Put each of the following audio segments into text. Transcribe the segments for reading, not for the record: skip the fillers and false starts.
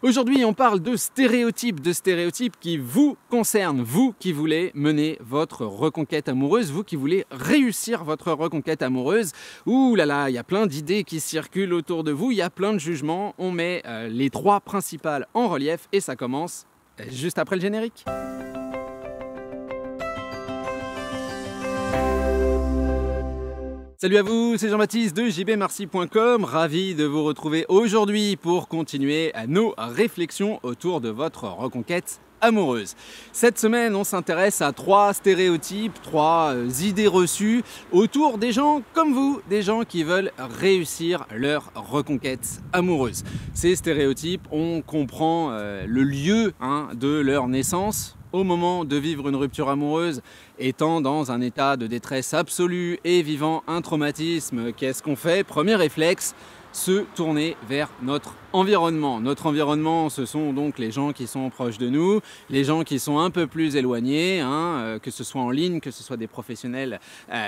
Aujourd'hui, on parle de stéréotypes qui vous concernent, vous qui voulez mener votre reconquête amoureuse, vous qui voulez réussir votre reconquête amoureuse. Ouh là là, il y a plein d'idées qui circulent autour de vous, il y a plein de jugements. On met les trois principales en relief et ça commence juste après le générique. Salut à vous, c'est Jean-Baptiste de jbmarcy.com, ravi de vous retrouver aujourd'hui pour continuer nos réflexions autour de votre reconquête amoureuse. Cette semaine, on s'intéresse à trois stéréotypes, trois idées reçues autour des gens comme vous, des gens qui veulent réussir leur reconquête amoureuse. Ces stéréotypes, on comprend le lieu de leur naissance. Au moment de vivre une rupture amoureuse, étant dans un état de détresse absolue et vivant un traumatisme, qu'est-ce qu'on fait? Premier réflexe, se tourner vers notre environnement. Notre environnement, ce sont donc les gens qui sont proches de nous, les gens qui sont un peu plus éloignés, que ce soit en ligne, que ce soit des professionnels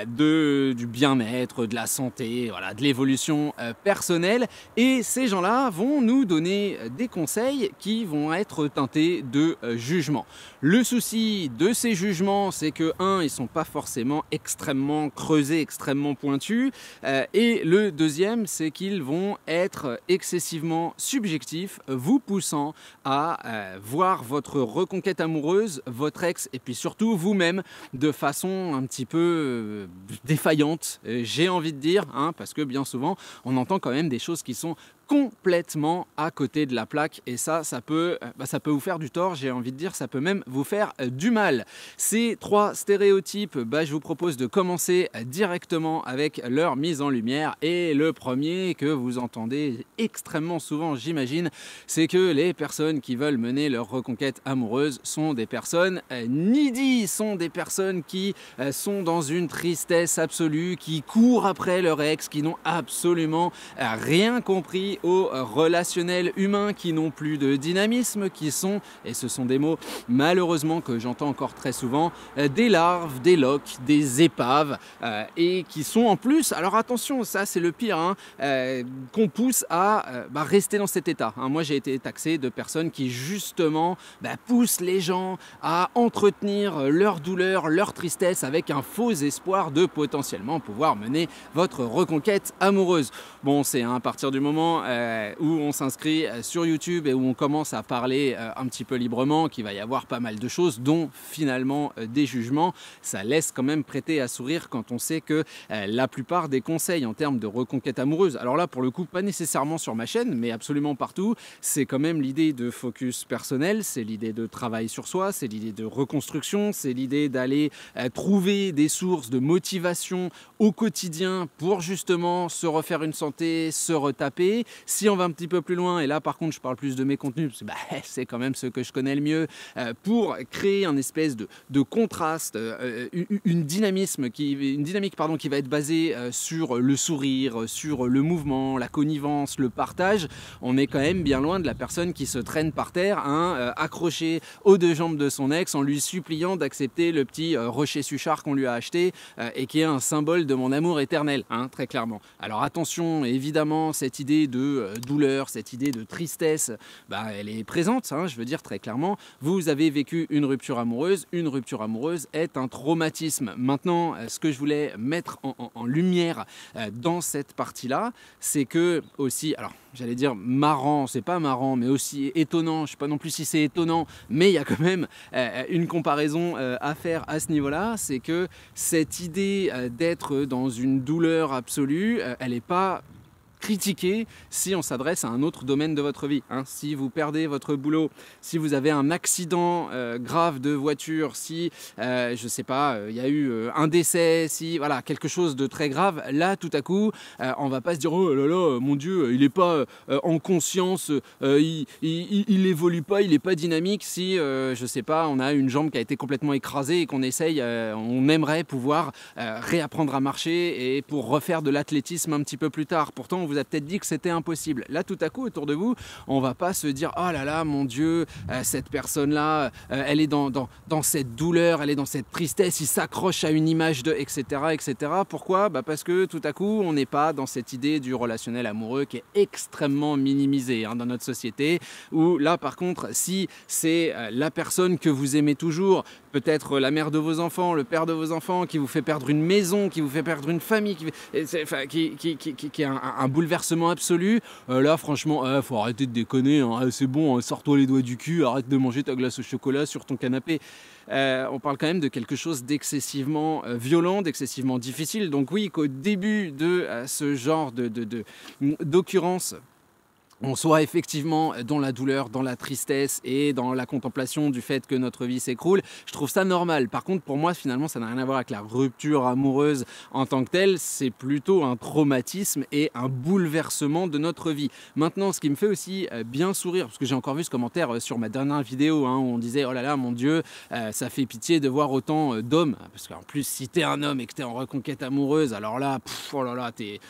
du bien-être, de la santé, voilà, de l'évolution personnelle. Et ces gens-là vont nous donner des conseils qui vont être teintés de jugement. Le souci de ces jugements, c'est que, ils ne sont pas forcément extrêmement creusés, extrêmement pointus. Et le deuxième, c'est qu'ils vont être excessivement subjectifs, vous poussant à voir votre reconquête amoureuse, votre ex et puis surtout vous-même de façon un petit peu défaillante, j'ai envie de dire, parce que bien souvent on entend quand même des choses qui sont complètement à côté de la plaque et ça peut vous faire du tort, j'ai envie de dire, ça peut même vous faire du mal. Ces trois stéréotypes, je vous propose de commencer directement avec leur mise en lumière et le premier que vous entendez extrêmement souvent, j'imagine, c'est que les personnes qui veulent mener leur reconquête amoureuse sont des personnes needy, sont des personnes qui sont dans une tristesse absolue, qui courent après leur ex, qui n'ont absolument rien compris au relationnel humain, qui n'ont plus de dynamisme, qui sont, et ce sont des mots malheureusement que j'entends encore très souvent, des larves, des loques, des épaves, et qui sont en plus, alors attention, ça c'est le pire, qu'on pousse à rester dans cet état. Moi j'ai été taxé de personnes qui justement poussent les gens à entretenir leur douleur, leur tristesse avec un faux espoir de potentiellement pouvoir mener votre reconquête amoureuse. Bon, c'est à partir du moment où on s'inscrit sur YouTube et où on commence à parler un petit peu librement, qu'il va y avoir pas mal de choses, dont finalement des jugements. Ça laisse quand même prêter à sourire quand on sait que la plupart des conseils en termes de reconquête amoureuse, alors là pour le coup pas nécessairement sur ma chaîne, mais absolument partout, c'est quand même l'idée de focus personnel, c'est l'idée de travail sur soi, c'est l'idée de reconstruction, c'est l'idée d'aller trouver des sources de motivation au quotidien pour justement se refaire une santé, se retaper. Si on va un petit peu plus loin, et là par contre je parle plus de mes contenus, parce que c'est quand même ce que je connais le mieux, pour créer un espèce de contraste, une dynamique qui va être basée sur le sourire, sur le mouvement, la connivence, le partage. On est quand même bien loin de la personne qui se traîne par terre, accrochée aux deux jambes de son ex en lui suppliant d'accepter le petit rocher suchard qu'on lui a acheté et qui est un symbole de mon amour éternel, très clairement. Alors attention, évidemment, cette idée de douleur, cette idée de tristesse, elle est présente, je veux dire très clairement. Vous avez vécu une rupture amoureuse est un traumatisme. Maintenant, ce que je voulais mettre en lumière dans cette partie-là, c'est que aussi, alors j'allais dire marrant, c'est pas marrant, mais aussi étonnant, je sais pas non plus si c'est étonnant, mais il y a quand même une comparaison à faire à ce niveau-là, c'est que cette idée d'être dans une douleur absolue, elle n'est pas critiquer si on s'adresse à un autre domaine de votre vie. Si vous perdez votre boulot, si vous avez un accident grave de voiture, si, je sais pas, il y a eu un décès, si, voilà, quelque chose de très grave, là, tout à coup, on va pas se dire « Oh là là, mon Dieu, il n'est pas en conscience, il évolue pas, il n'est pas dynamique. » Si, je sais pas, on a une jambe qui a été complètement écrasée et qu'on essaye, on aimerait pouvoir réapprendre à marcher et pour refaire de l'athlétisme un petit peu plus tard. Pourtant, vous a peut-être dit que c'était impossible. Là, tout à coup, autour de vous, on va pas se dire « Oh là là, mon Dieu, cette personne-là, elle est dans cette douleur, elle est dans cette tristesse, il s'accroche à une image de... etc. etc. » Pourquoi? Parce que tout à coup, on n'est pas dans cette idée du relationnel amoureux qui est extrêmement minimisée dans notre société, où là, par contre, si c'est la personne que vous aimez toujours, peut-être la mère de vos enfants, le père de vos enfants, qui vous fait perdre une maison, qui vous fait perdre une famille, qui est un bouleversement absolu, là franchement, faut arrêter de déconner, hein, c'est bon, hein, sors-toi les doigts du cul, arrête de manger ta glace au chocolat sur ton canapé. On parle quand même de quelque chose d'excessivement violent, d'excessivement difficile. Donc oui, qu'au début de ce genre d'occurrence, on soit effectivement dans la douleur, dans la tristesse et dans la contemplation du fait que notre vie s'écroule, je trouve ça normal. Par contre, pour moi, finalement, ça n'a rien à voir avec la rupture amoureuse en tant que telle, c'est plutôt un traumatisme et un bouleversement de notre vie. Maintenant, ce qui me fait aussi bien sourire, parce que j'ai encore vu ce commentaire sur ma dernière vidéo, où on disait « Oh là là, mon Dieu, ça fait pitié de voir autant d'hommes », parce qu'en plus, si t'es un homme et que t'es en reconquête amoureuse, alors là, oh là là, t'es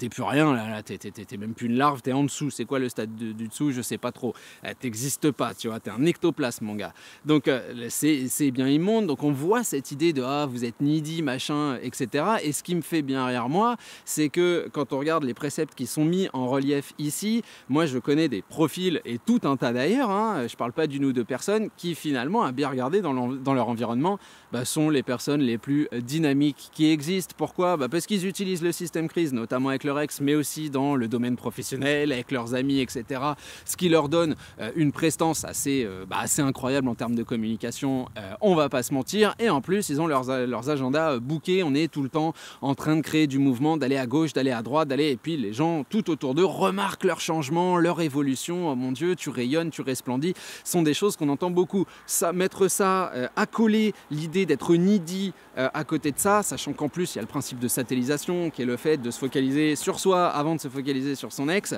plus rien, là, t'es même plus une larve, t'es en dessous. C'est quoi le stade du dessous? Je sais pas trop. T'existes pas, tu vois, t'es un ectoplasme, mon gars. Donc c'est bien immonde. Donc on voit cette idée de ah, vous êtes needy, machin, etc. Et ce qui me fait bien rire, moi, c'est que quand on regarde les préceptes qui sont mis en relief ici, moi je connais des profils, et tout un tas d'ailleurs, je parle pas d'une ou deux personnes, qui finalement, à bien regarder dans leur environnement, sont les personnes les plus dynamiques qui existent. Pourquoi? Parce qu'ils utilisent le système crise, notamment avec leur ex, mais aussi dans le domaine professionnel, avec leurs amis, etc. Ce qui leur donne une prestance assez incroyable en termes de communication, on va pas se mentir. Et en plus, ils ont leurs agendas bookés, on est tout le temps en train de créer du mouvement, d'aller à gauche, d'aller à droite, et puis les gens tout autour d'eux remarquent leur changement, leur évolution. Oh mon Dieu, tu rayonnes, tu resplendis, sont des choses qu'on entend beaucoup. Mettre ça, accoler l'idée d'être needy à côté de ça, sachant qu'en plus il y a le principe de satellisation qui est le fait de se focaliser sur soi avant de se focaliser sur son ex,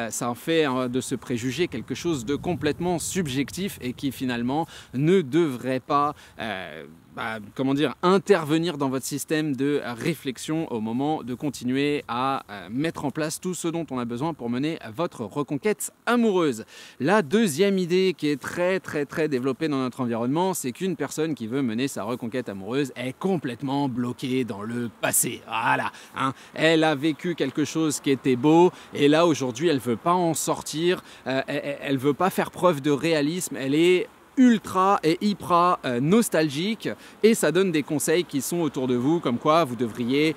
ça en fait de ce préjugé quelque chose de complètement subjectif et qui finalement ne devrait pas intervenir dans votre système de réflexion au moment de continuer à mettre en place tout ce dont on a besoin pour mener votre reconquête amoureuse. La deuxième idée qui est très très très développée dans notre environnement, c'est qu'une personne qui veut mener sa reconquête amoureuse est complètement bloquée dans le passé. Voilà, elle a vécu quelque chose qui était beau et là aujourd'hui elle veut pas en sortir, elle veut pas faire preuve de réalisme, elle est ultra et hyper nostalgique et ça donne des conseils qui sont autour de vous comme quoi vous devriez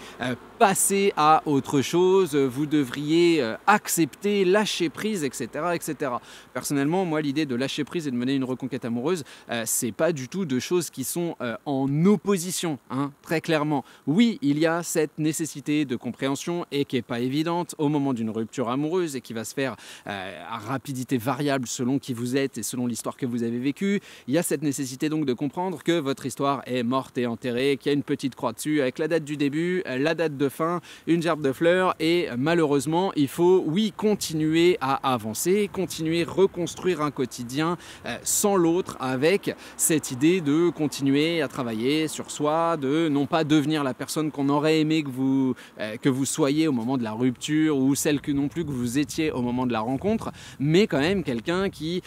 passer à autre chose, vous devriez accepter, lâcher prise, etc., etc. Personnellement, moi, l'idée de lâcher prise et de mener une reconquête amoureuse, c'est pas du tout de choses qui sont en opposition, très clairement. Oui, il y a cette nécessité de compréhension et qui est pas évidente au moment d'une rupture amoureuse et qui va se faire à rapidité variable selon qui vous êtes et selon l'histoire que vous avez vécue. Il y a cette nécessité donc de comprendre que votre histoire est morte et enterrée, qu'il y a une petite croix dessus avec la date du début, la date de fin, une gerbe de fleurs et malheureusement il faut continuer à avancer, continuer à reconstruire un quotidien sans l'autre avec cette idée de continuer à travailler sur soi, de non pas devenir la personne qu'on aurait aimé que vous soyez au moment de la rupture ou celle que non plus que vous étiez au moment de la rencontre, mais quand même quelqu'un qui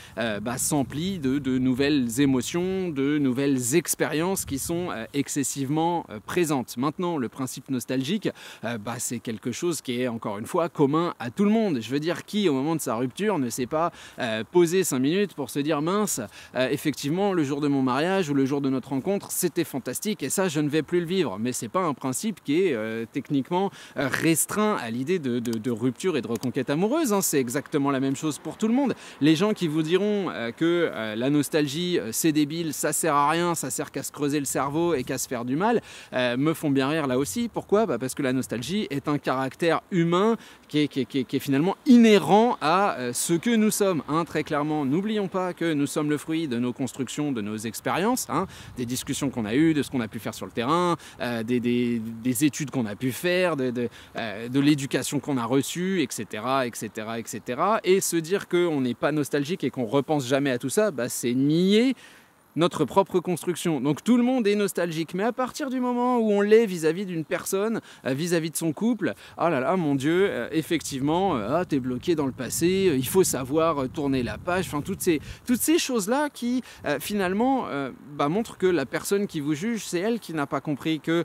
s'emplit de nouvelles émotions, de nouvelles expériences qui sont excessivement présentes. Maintenant, le principe nostalgique, c'est quelque chose qui est encore une fois commun à tout le monde. Je veux dire, qui au moment de sa rupture ne s'est pas posé 5 minutes pour se dire mince, effectivement le jour de mon mariage ou le jour de notre rencontre c'était fantastique et ça je ne vais plus le vivre. Mais c'est pas un principe qui est techniquement restreint à l'idée de rupture et de reconquête amoureuse, c'est exactement la même chose pour tout le monde. Les gens qui vous diront que la nostalgie c'est débile, ça sert à rien, ça sert qu'à se creuser le cerveau et qu'à se faire du mal, me font bien rire là aussi. Pourquoi? Parce que la nostalgie est un caractère humain qui est finalement inhérent à ce que nous sommes, très clairement. N'oublions pas que nous sommes le fruit de nos constructions, de nos expériences, des discussions qu'on a eues, de ce qu'on a pu faire sur le terrain, des études qu'on a pu faire, de l'éducation qu'on a reçue, etc., etc., etc. Et se dire qu'on n'est pas nostalgique et qu'on repense jamais à tout ça, c'est nier notre propre construction. Donc tout le monde est nostalgique, mais à partir du moment où on l'est vis-à-vis d'une personne, vis-à-vis de son couple, oh là là, mon Dieu, effectivement, t'es bloqué dans le passé, il faut savoir tourner la page, enfin toutes ces choses-là qui finalement montrent que la personne qui vous juge, c'est elle qui n'a pas compris que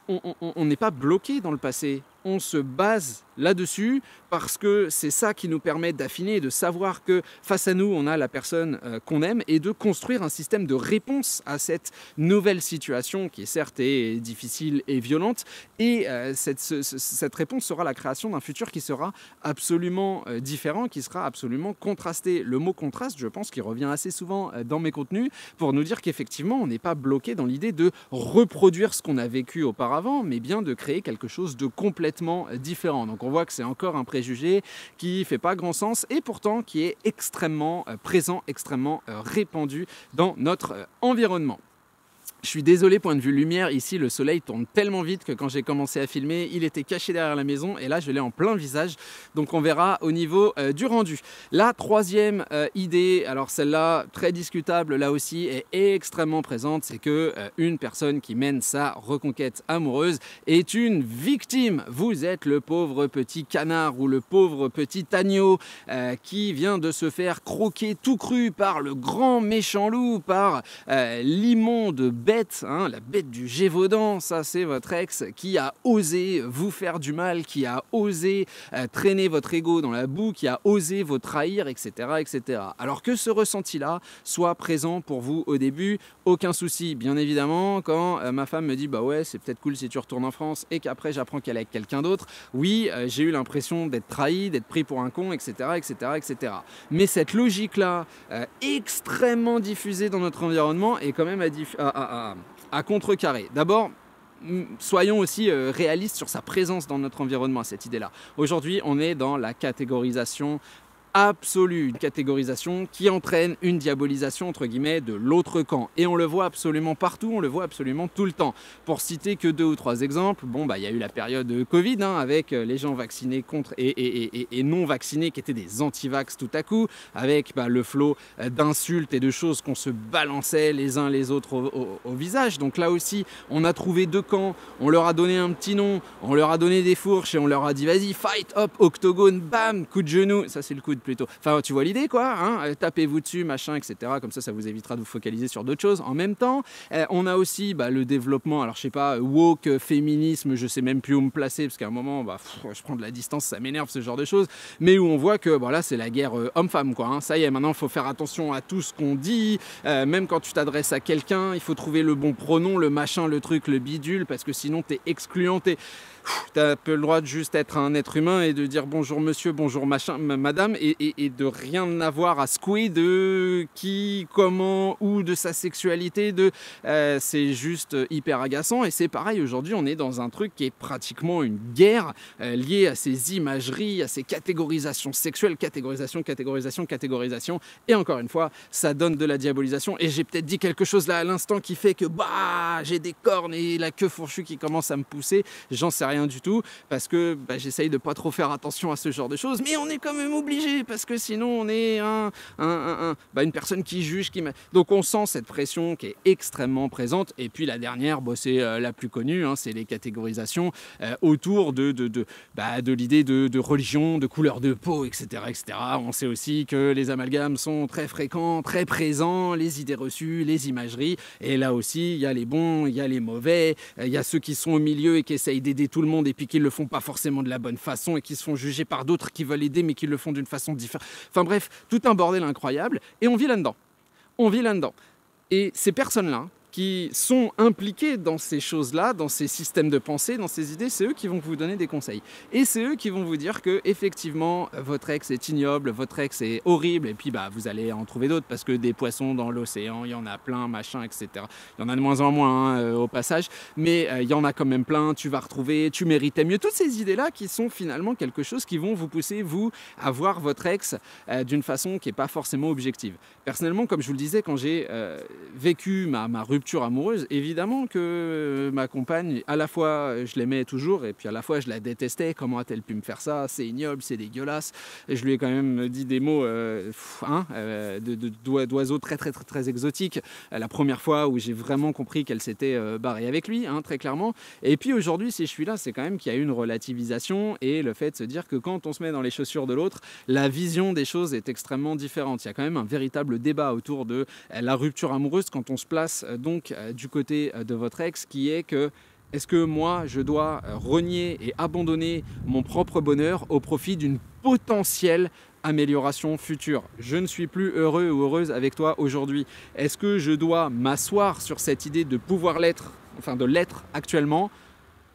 on n'est pas bloqué dans le passé. On se base là-dessus parce que c'est ça qui nous permet d'affiner et de savoir que face à nous, on a la personne qu'on aime et de construire un système de réponse à cette nouvelle situation qui est certes est difficile et violente. Et cette réponse sera la création d'un futur qui sera absolument différent, qui sera absolument contrasté. Le mot contraste, je pense, qui revient assez souvent dans mes contenus pour nous dire qu'effectivement, on n'est pas bloqué dans l'idée de reproduire ce qu'on a vécu auparavant, mais bien de créer quelque chose de complètement différent. Donc on voit que c'est encore un préjugé qui fait pas grand sens et pourtant qui est extrêmement présent, extrêmement répandu dans notre environnement. Je suis désolé, point de vue lumière, ici le soleil tourne tellement vite que quand j'ai commencé à filmer, il était caché derrière la maison et là je l'ai en plein visage, donc on verra au niveau du rendu. La troisième idée, alors celle-là très discutable là aussi, est extrêmement présente, c'est que une personne qui mène sa reconquête amoureuse est une victime. Vous êtes le pauvre petit canard ou le pauvre petit agneau qui vient de se faire croquer tout cru par le grand méchant loup, par l'immonde bête, la bête du Gévaudan. Ça c'est votre ex qui a osé vous faire du mal, qui a osé traîner votre ego dans la boue, qui a osé vous trahir, etc., etc. Alors que ce ressenti-là soit présent pour vous au début, aucun souci. Bien évidemment, quand ma femme me dit bah ouais c'est peut-être cool si tu retournes en France et qu'après j'apprends qu'elle est avec quelqu'un d'autre, oui j'ai eu l'impression d'être trahi, d'être pris pour un con, etc., etc., etc. Mais cette logique-là, extrêmement diffusée dans notre environnement, est quand même à contrecarrer. D'abord, soyons aussi réalistes sur sa présence dans notre environnement, cette idée-là. Aujourd'hui, on est dans la catégorisation absolue, une catégorisation qui entraîne une diabolisation entre guillemets de l'autre camp, et on le voit absolument partout, on le voit absolument tout le temps. Pour citer que 2 ou 3 exemples, il y a eu la période de Covid avec les gens vaccinés contre et non vaccinés qui étaient des anti-vax tout à coup, avec le flot d'insultes et de choses qu'on se balançait les uns les autres au visage. Donc là aussi on a trouvé 2 camps, on leur a donné un petit nom, on leur a donné des fourches et on leur a dit vas-y fight, hop, octogone, bam, coup de genou, ça c'est le coup de plutôt. Enfin, tu vois l'idée, quoi, tapez-vous dessus, machin, etc. Comme ça vous évitera de vous focaliser sur d'autres choses. En même temps, on a aussi le développement, alors je sais pas, woke, féminisme, je sais même plus où me placer, parce qu'à un moment, je prends de la distance, ça m'énerve ce genre de choses, mais où on voit que là, c'est la guerre homme-femme, quoi. Ça y est, maintenant, il faut faire attention à tout ce qu'on dit, même quand tu t'adresses à quelqu'un, il faut trouver le bon pronom, le machin, le truc, le bidule, parce que sinon, t'es excluant, t'as peu le droit de juste être un être humain et de dire bonjour monsieur, bonjour machin, madame, et de rien avoir à secouer de qui, comment, ou de sa sexualité, c'est juste hyper agaçant. Et c'est pareil, aujourd'hui on est dans un truc qui est pratiquement une guerre liée à ces imageries, à ces catégorisations sexuelles, catégorisation, et encore une fois ça donne de la diabolisation. Et j'ai peut-être dit quelque chose là à l'instant qui fait que j'ai des cornes et la queue fourchue qui commence à me pousser, j'en sais rien du tout, parce que j'essaye de pas trop faire attention à ce genre de choses, mais on est quand même obligé, parce que sinon on est une personne qui juge, donc on sent cette pression qui est extrêmement présente. Et puis la dernière, c'est la plus connue, c'est les catégorisations autour de l'idée de religion, de couleur de peau, etc., etc. On sait aussi que les amalgames sont très fréquents, très présents, les idées reçues, les imageries, et là aussi il y a les bons, il y a les mauvais, il y a ceux qui sont au milieu et qui essayent d'aider tout le monde et puis qui le font pas forcément de la bonne façon et qui se font juger par d'autres qui veulent aider mais qui le font d'une façon différente. Enfin bref, tout un bordel incroyable, et on vit là-dedans. Et ces personnes-là qui sont impliqués dans ces choses-là, dans ces systèmes de pensée, dans ces idées, c'est eux qui vont vous donner des conseils. Et c'est eux qui vont vous dire que effectivement votre ex est ignoble, votre ex est horrible, et puis vous allez en trouver d'autres, parce que des poissons dans l'océan, il y en a plein, machin, etc. Il y en a de moins en moins au passage, mais il y en a quand même plein, tu vas retrouver, tu méritais mieux. Toutes ces idées-là qui sont finalement quelque chose qui vont vous pousser, vous, à voir votre ex d'une façon qui n'est pas forcément objective. Personnellement, comme je vous le disais, quand j'ai vécu ma rupture rupture amoureuse, évidemment que ma compagne, à la fois je l'aimais toujours et puis à la fois je la détestais. Comment a-t-elle pu me faire ça? C'est ignoble, c'est dégueulasse. Et je lui ai quand même dit des mots d'oiseaux très exotiques. La première fois où j'ai vraiment compris qu'elle s'était barrée avec lui, très clairement. Et puis aujourd'hui, si je suis là, c'est quand même qu'il y a une relativisation et le fait de se dire que quand on se met dans les chaussures de l'autre, la vision des choses est extrêmement différente. Il y a quand même un véritable débat autour de la rupture amoureuse quand on se place donc du côté de votre ex, qui est que est-ce que moi je dois renier et abandonner mon propre bonheur au profit d'une potentielle amélioration future? Je ne suis plus heureux ou heureuse avec toi aujourd'hui. Est-ce que je dois m'asseoir sur cette idée de pouvoir l'être, enfin de l'être actuellement,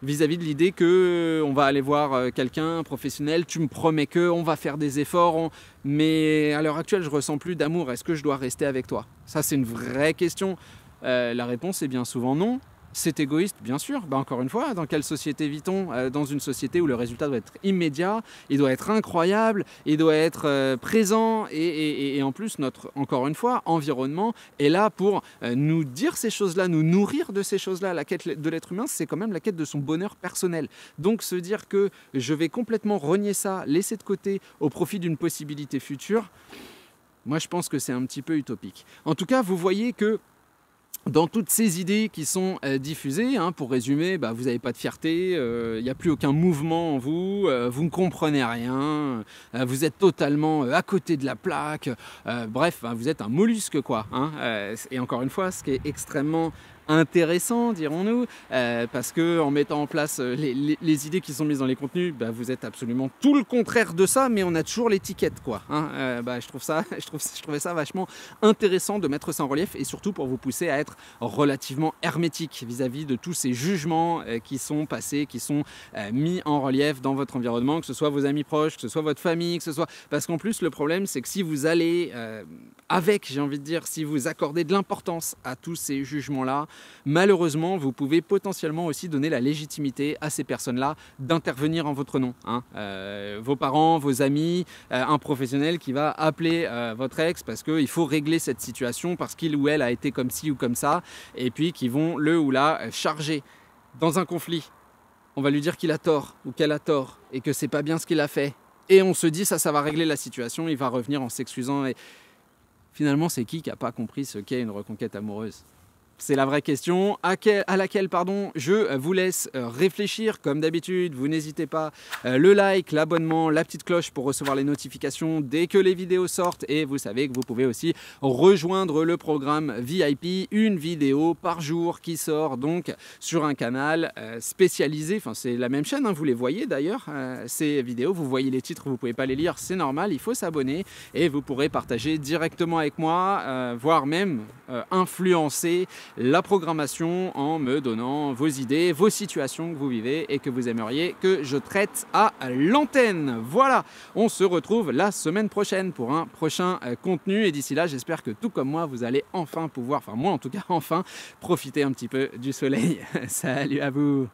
vis-à-vis de l'idée qu'on va aller voir quelqu'un professionnel, tu me promets que, on va faire des efforts, mais à l'heure actuelle je ressens plus d'amour, est-ce que je dois rester avec toi? Ça c'est une vraie question. La réponse est bien souvent non. C'est égoïste, bien sûr. Encore une fois, dans quelle société vit-on? Dans une société où le résultat doit être immédiat, il doit être incroyable, il doit être présent et en plus, notre, encore une fois, environnement est là pour nous dire ces choses-là, nous nourrir de ces choses-là. La quête de l'être humain, c'est quand même la quête de son bonheur personnel. Donc se dire que je vais complètement renier ça, laisser de côté au profit d'une possibilité future, moi je pense que c'est un petit peu utopique. En tout cas, vous voyez que dans toutes ces idées qui sont diffusées, pour résumer, vous n'avez pas de fierté, il n'y a plus aucun mouvement en vous, vous ne comprenez rien, vous êtes totalement à côté de la plaque, bref, vous êtes un mollusque quoi. Et encore une fois, ce qui est extrêmement intéressant, dirons-nous, parce que en mettant en place les idées qui sont mises dans les contenus, vous êtes absolument tout le contraire de ça, mais on a toujours l'étiquette quoi. Je trouvais ça vachement intéressant de mettre ça en relief et surtout pour vous pousser à être relativement hermétique vis-à-vis de tous ces jugements qui sont passés, qui sont mis en relief dans votre environnement, que ce soit vos amis proches, que ce soit votre famille, que ce soit... Parce qu'en plus, le problème, c'est que si vous allez j'ai envie de dire, si vous accordez de l'importance à tous ces jugements-là, malheureusement, vous pouvez potentiellement aussi donner la légitimité à ces personnes-là d'intervenir en votre nom. Vos parents, vos amis, un professionnel qui va appeler votre ex parce qu'il faut régler cette situation, parce qu'il ou elle a été comme ci ou comme ça, et puis qui vont le ou la charger dans un conflit. On va lui dire qu'il a tort ou qu'elle a tort et que c'est pas bien ce qu'il a fait. Et on se dit ça va régler la situation, il va revenir en s'excusant. Et finalement, c'est qui n'a pas compris ce qu'est une reconquête amoureuse? C'est la vraie question à laquelle je vous laisse réfléchir. Comme d'habitude, vous n'hésitez pas, le like, l'abonnement, la petite cloche pour recevoir les notifications dès que les vidéos sortent. Et vous savez que vous pouvez aussi rejoindre le programme VIP, une vidéo par jour qui sort donc sur un canal spécialisé. Enfin, c'est la même chaîne, vous les voyez d'ailleurs, ces vidéos. Vous voyez les titres, vous ne pouvez pas les lire, c'est normal, il faut s'abonner. Et vous pourrez partager directement avec moi, voire même influencer la programmation en me donnant vos idées, vos situations que vous vivez et que vous aimeriez que je traite à l'antenne. Voilà, on se retrouve la semaine prochaine pour un prochain contenu et d'ici là, j'espère que tout comme moi, vous allez enfin pouvoir, enfin moi en tout cas, enfin profiter un petit peu du soleil. Salut à vous!